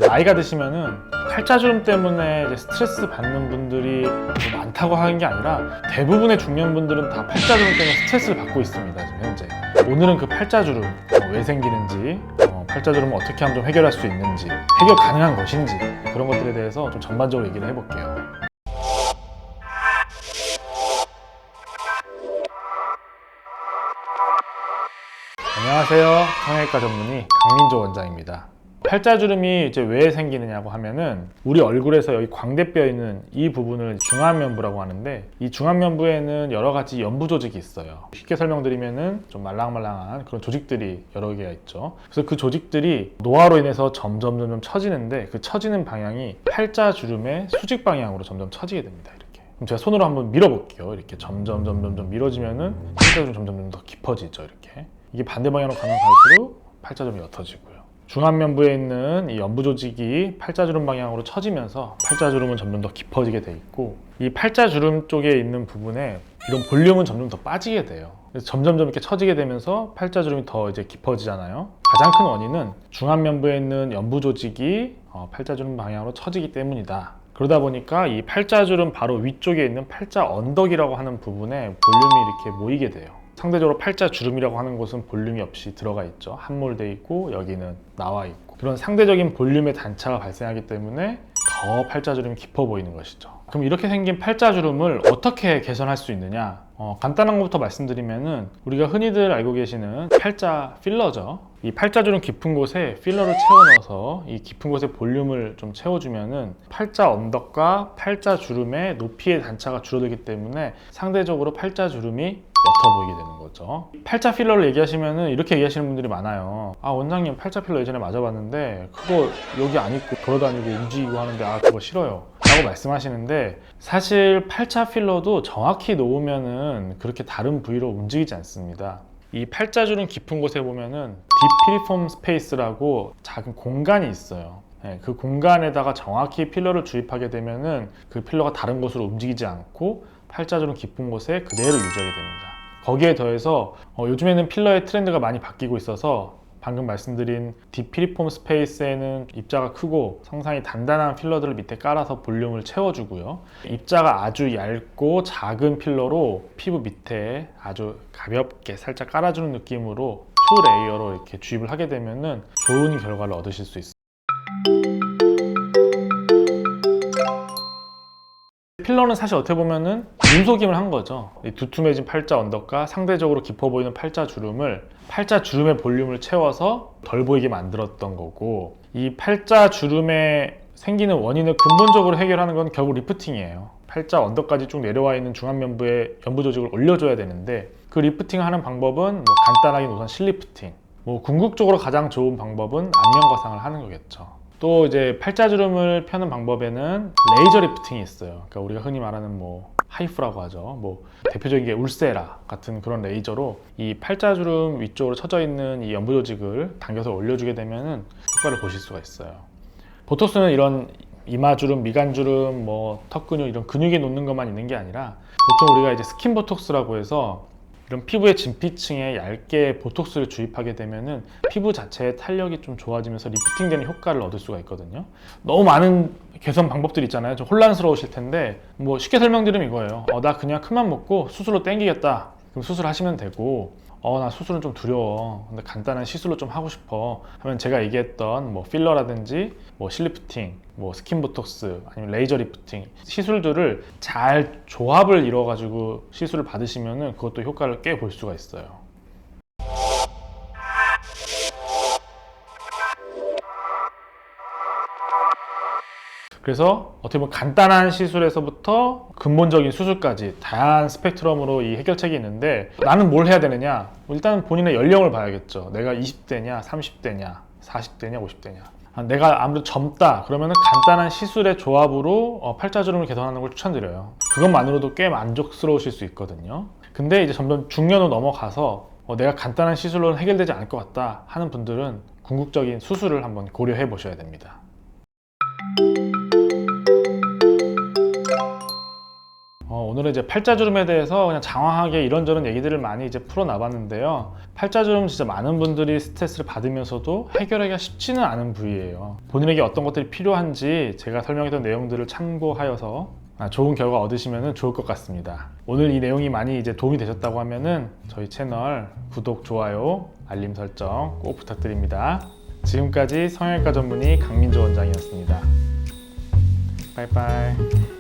나이가 드시면은 팔자주름 때문에 이제 스트레스 받는 분들이 많다고 하는 게 아니라 대부분의 중년분들은 다 팔자주름 때문에 스트레스를 받고 있습니다. 지금 현재. 오늘은 그 팔자주름 왜 생기는지, 팔자주름을 어떻게 하면 좀 해결할 수 있는지, 해결 가능한 것인지 그런 것들에 대해서 좀 전반적으로 얘기를 해볼게요. 안녕하세요. 성형외과 전문의 강민조 원장입니다. 팔자주름이 이제 왜 생기느냐고 하면은 우리 얼굴에서 여기 광대뼈 있는 이 부분을 중안면부라고 하는데, 이 중안면부에는 여러 가지 연부 조직이 있어요. 쉽게 설명드리면은 좀 말랑말랑한 그런 조직들이 여러 개가 있죠. 그래서 그 조직들이 노화로 인해서 점점 처지는데, 그 처지는 방향이 팔자주름의 수직 방향으로 점점 처지게 됩니다. 이렇게. 그럼 제가 손으로 한번 밀어볼게요. 이렇게 점점 밀어지면은 팔자주름이 점점 더 깊어지죠. 이렇게. 이게 반대 방향으로 가면 갈수록 팔자주름이 옅어지고요. 중안면부에 있는 이 연부 조직이 팔자주름 방향으로 처지면서 팔자주름은 점점 더 깊어지게 돼 있고, 이 팔자주름 쪽에 있는 부분에 이런 볼륨은 점점 더 빠지게 돼요. 그래서 점점 이렇게 처지게 되면서 팔자주름이 더 이제 깊어지잖아요. 가장 큰 원인은 중안면부에 있는 연부 조직이 팔자주름 방향으로 처지기 때문이다. 그러다 보니까 이 팔자주름 바로 위쪽에 있는 팔자 언덕이라고 하는 부분에 볼륨이 이렇게 모이게 돼요. 상대적으로 팔자주름이라고 하는 곳은 볼륨이 없이 들어가 있죠. 함몰돼 있고 여기는 나와 있고, 그런 상대적인 볼륨의 단차가 발생하기 때문에 더 팔자주름이 깊어 보이는 것이죠. 그럼 이렇게 생긴 팔자주름을 어떻게 개선할 수 있느냐? 간단한 것부터 말씀드리면은, 우리가 흔히들 알고 계시는 팔자 필러죠. 이 팔자주름 깊은 곳에 필러를 채워 넣어서 이 깊은 곳에 볼륨을 좀 채워주면은 팔자 언덕과 팔자주름의 높이의 단차가 줄어들기 때문에 상대적으로 팔자주름이 옅어 보이게 되는 거죠. 팔자 필러를 얘기하시면은 이렇게 얘기하시는 분들이 많아요. 아, 원장님 팔자 필러 예전에 맞아봤는데 그거 여기 안 있고 돌아다니고 움직이고 하는데 그거 싫어요 라고 말씀하시는데, 사실 팔자 필러도 정확히 놓으면은 그렇게 다른 부위로 움직이지 않습니다. 이 팔자주름 깊은 곳에 보면은 딥피리폼 스페이스라고 작은 공간이 있어요. 그 공간에다가 정확히 필러를 주입하게 되면은 그 필러가 다른 곳으로 움직이지 않고 팔자주름 깊은 곳에 그대로 유지하게 됩니다. 거기에 더해서 요즘에는 필러의 트렌드가 많이 바뀌고 있어서 방금 말씀드린 딥피리폼 스페이스에는 입자가 크고 상상이 단단한 필러들을 밑에 깔아서 볼륨을 채워주고요. 입자가 아주 얇고 작은 필러로 피부 밑에 아주 가볍게 살짝 깔아주는 느낌으로 투 레이어로 이렇게 주입을 하게 되면은 좋은 결과를 얻으실 수 있어요. 필러는 사실 어떻게 보면은 눈속임을 한 거죠. 이 두툼해진 팔자 언덕과 상대적으로 깊어 보이는 팔자주름을, 팔자주름의 볼륨을 채워서 덜 보이게 만들었던 거고, 이 팔자주름에 생기는 원인을 근본적으로 해결하는 건 결국 리프팅이에요. 팔자 언덕까지 쭉 내려와 있는 중안면부의 연부 조직을 올려줘야 되는데, 그 리프팅 하는 방법은 간단하게 우선 실리프팅, 궁극적으로 가장 좋은 방법은 안면 거상을 하는 거겠죠. 또 이제 팔자주름을 펴는 방법에는 레이저 리프팅이 있어요. 그러니까 우리가 흔히 말하는 하이프라고 하죠. 대표적인 게 울세라 같은 그런 레이저로 이 팔자주름 위쪽으로 처져 있는 이 연부 조직을 당겨서 올려주게 되면은 효과를 보실 수가 있어요. 보톡스는 이런 이마주름, 미간주름, 턱 근육, 이런 근육에 놓는 것만 있는 게 아니라, 보통 우리가 이제 스킨 보톡스라고 해서 이런 피부의 진피층에 얇게 보톡스를 주입하게 되면은 피부 자체의 탄력이 좀 좋아지면서 리프팅되는 효과를 얻을 수가 있거든요. 너무 많은 개선 방법들이 있잖아요. 좀 혼란스러우실 텐데, 쉽게 설명드리면 이거예요. 나 그냥 큰맘 먹고 수술로 땡기겠다. 그럼 수술하시면 되고, 나 수술은 좀 두려워. 근데 간단한 시술로 좀 하고 싶어. 하면 제가 얘기했던 필러라든지 실리프팅, 스킨 보톡스, 아니면 레이저 리프팅 시술들을 잘 조합을 이뤄가지고 시술을 받으시면은 그것도 효과를 꽤 볼 수가 있어요. 그래서 어떻게 보면 간단한 시술에서부터 근본적인 수술까지 다양한 스펙트럼으로 이 해결책이 있는데, 나는 뭘 해야 되느냐? 일단 본인의 연령을 봐야겠죠. 내가 20대냐, 30대냐, 40대냐, 50대냐. 내가 아무래도 젊다 그러면 간단한 시술의 조합으로 팔자주름을 개선하는 걸 추천드려요. 그것만으로도 꽤 만족스러우실 수 있거든요. 근데 이제 점점 중년으로 넘어가서 내가 간단한 시술로는 해결되지 않을 것 같다 하는 분들은 궁극적인 수술을 한번 고려해 보셔야 됩니다. 오늘은 이제 팔자주름에 대해서 그냥 장황하게 이런저런 얘기들을 많이 이제 풀어나봤는데요. 팔자주름 진짜 많은 분들이 스트레스를 받으면서도 해결하기가 쉽지는 않은 부위예요. 본인에게 어떤 것들이 필요한지 제가 설명했던 내용들을 참고하여서 좋은 결과 얻으시면 좋을 것 같습니다. 오늘 이 내용이 많이 이제 도움이 되셨다고 하면은 저희 채널 구독, 좋아요, 알림 설정 꼭 부탁드립니다. 지금까지 성형외과 전문의 강민조 원장이었습니다. 빠이빠이.